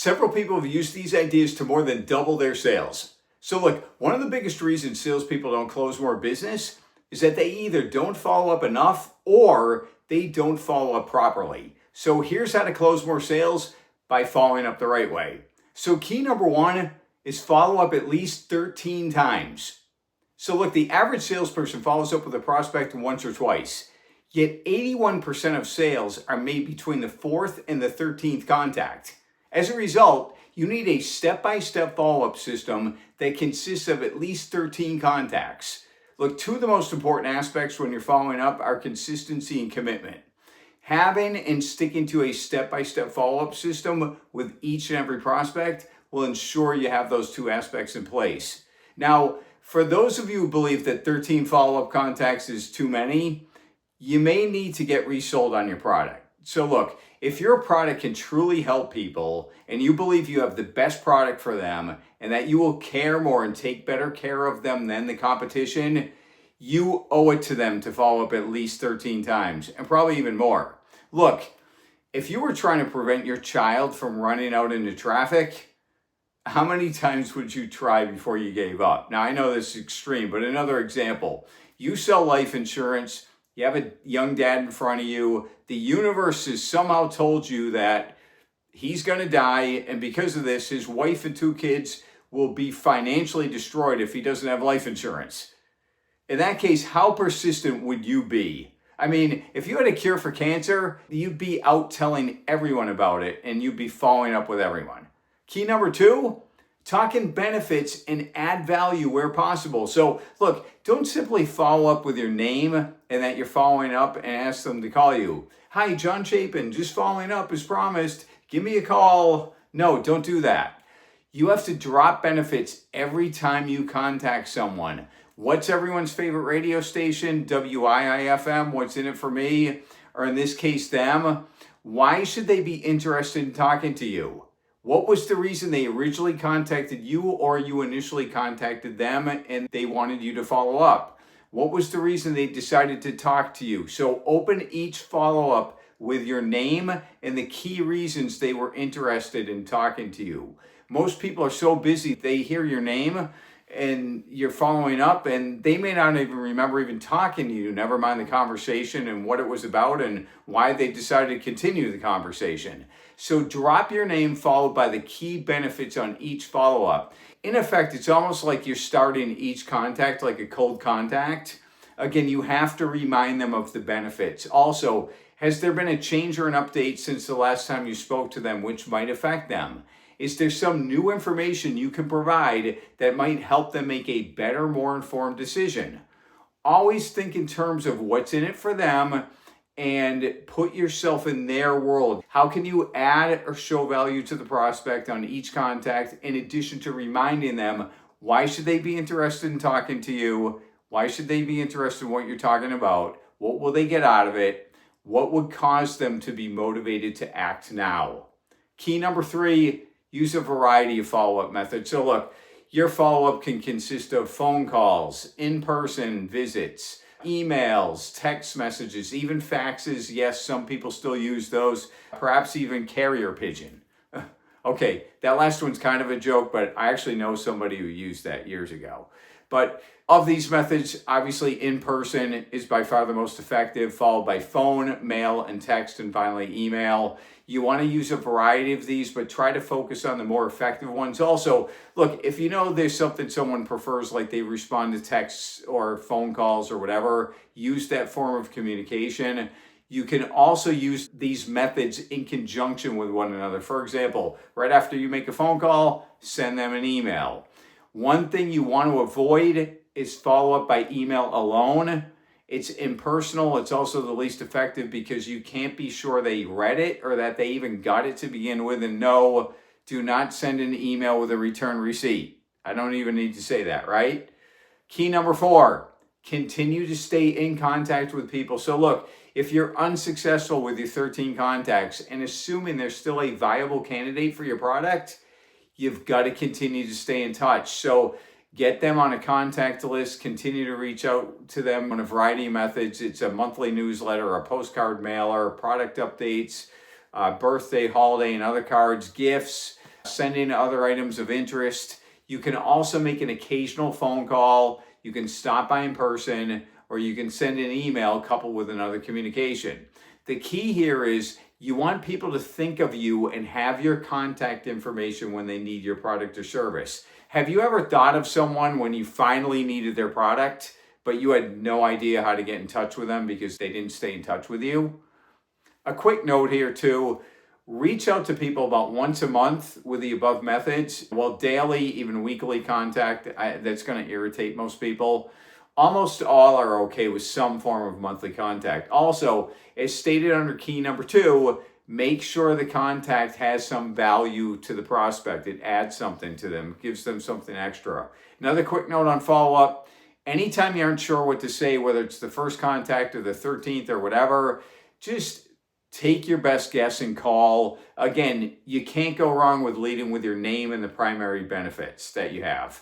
Several people have used these ideas to more than double their sales. So look, one of the biggest reasons salespeople don't close more business is that they either don't follow up enough or they don't follow up properly. So here's how to close more sales by following up the right way. So key number one is follow up at least 13 times. So look, the average salesperson follows up with a prospect once or twice, yet 81% of sales are made between the 4th and the 13th contact. As a result, you need a step-by-step follow-up system that consists of at least 13 contacts. Look, two of the most important aspects when you're following up are consistency and commitment. Having and sticking to a step-by-step follow-up system with each and every prospect will ensure you have those two aspects in place. Now, for those of you who believe that 13 follow-up contacts is too many, you may need to get resold on your product. So look, if your product can truly help people and you believe you have the best product for them and that you will care more and take better care of them than the competition, you owe it to them to follow up at least 13 times and probably even more. Look, if you were trying to prevent your child from running out into traffic, how many times would you try before you gave up? Now, I know this is extreme, but another example. You sell life insurance, you have a young dad in front of you, the universe has somehow told you that he's going to die, and because of this, his wife and 2 kids will be financially destroyed if he doesn't have life insurance. In that case, how persistent would you be? I mean, if you had a cure for cancer, you'd be out telling everyone about it, and you'd be following up with everyone. Key number 2, talking benefits and add value where possible. So look, don't simply follow up with your name and that you're following up and ask them to call you. Hi, John Chapin, just following up as promised. Give me a call. No, don't do that. You have to drop benefits every time you contact someone. What's everyone's favorite radio station? WIIFM, what's in it for me? Or in this case, them. Why should they be interested in talking to you? What was the reason they originally contacted you or you initially contacted them and they wanted you to follow up? What was the reason they decided to talk to you? So open each follow-up with your name and the key reasons they were interested in talking to you. Most people are so busy, they hear your name and you're following up and they may not even remember even talking to you, never mind the conversation and what it was about and why they decided to continue the conversation. So drop your name followed by the key benefits on each follow-up. In effect, it's almost like you're starting each contact like a cold contact. Again, you have to remind them of the benefits. Also, has there been a change or an update since the last time you spoke to them which might affect them? Is there some new information you can provide that might help them make a better, more informed decision? Always think in terms of what's in it for them and put yourself in their world. How can you add or show value to the prospect on each contact in addition to reminding them why should they be interested in talking to you? Why should they be interested in what you're talking about? What will they get out of it? What would cause them to be motivated to act now? Key number 3, use a variety of follow-up methods. So look, your follow-up can consist of phone calls, in-person visits, emails, text messages, even faxes. Yes, some people still use those, perhaps even carrier pigeon. Okay, that last one's kind of a joke, but I actually know somebody who used that years ago. But of these methods, obviously in-person is by far the most effective, followed by phone, mail, and text, and finally email. You want to use a variety of these, but try to focus on the more effective ones. Also, look, if you know there's something someone prefers, like they respond to texts or phone calls or whatever, use that form of communication. You can also use these methods in conjunction with one another. For example, right after you make a phone call, send them an email. One thing you want to avoid is follow up by email alone. It's impersonal. It's also the least effective because you can't be sure they read it or that they even got it to begin with. And no, do not send an email with a return receipt. I don't even need to say that, right? Key number 4, continue to stay in contact with people. So look, if you're unsuccessful with your 13 contacts and assuming there's still a viable candidate for your product, you've got to continue to stay in touch. So get them on a contact list, continue to reach out to them on a variety of methods. It's a monthly newsletter, a postcard mailer, product updates, birthday, holiday, and other cards, gifts. send in other items of interest. You can also make an occasional phone call. You can stop by in person, or you can send an email coupled with another communication. The key here is you want people to think of you and have your contact information when they need your product or service. Have you ever thought of someone when you finally needed their product, but you had no idea how to get in touch with them because they didn't stay in touch with you? A quick note here too, reach out to people about once a month with the above methods. Well, daily, even weekly contact, that's going to irritate most people. Almost all are okay with some form of monthly contact. Also, as stated under key number 2, make sure the contact has some value to the prospect. It adds something to them, gives them something extra. Another quick note on follow-up, anytime you aren't sure what to say, whether it's the first contact or the 13th or whatever, just take your best guess and call. Again, you can't go wrong with leading with your name and the primary benefits that you have.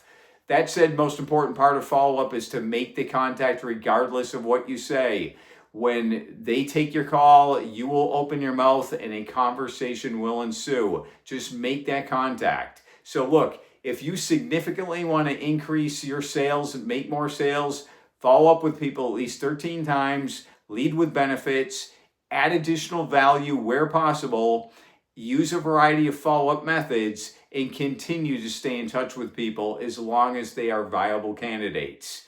That said, most important part of follow-up is to make the contact regardless of what you say. When they take your call, you will open your mouth and a conversation will ensue. Just make that contact. So look, if you significantly want to increase your sales and make more sales, follow up with people at least 13 times, lead with benefits, add additional value where possible, use a variety of follow-up methods, and continue to stay in touch with people as long as they are viable candidates.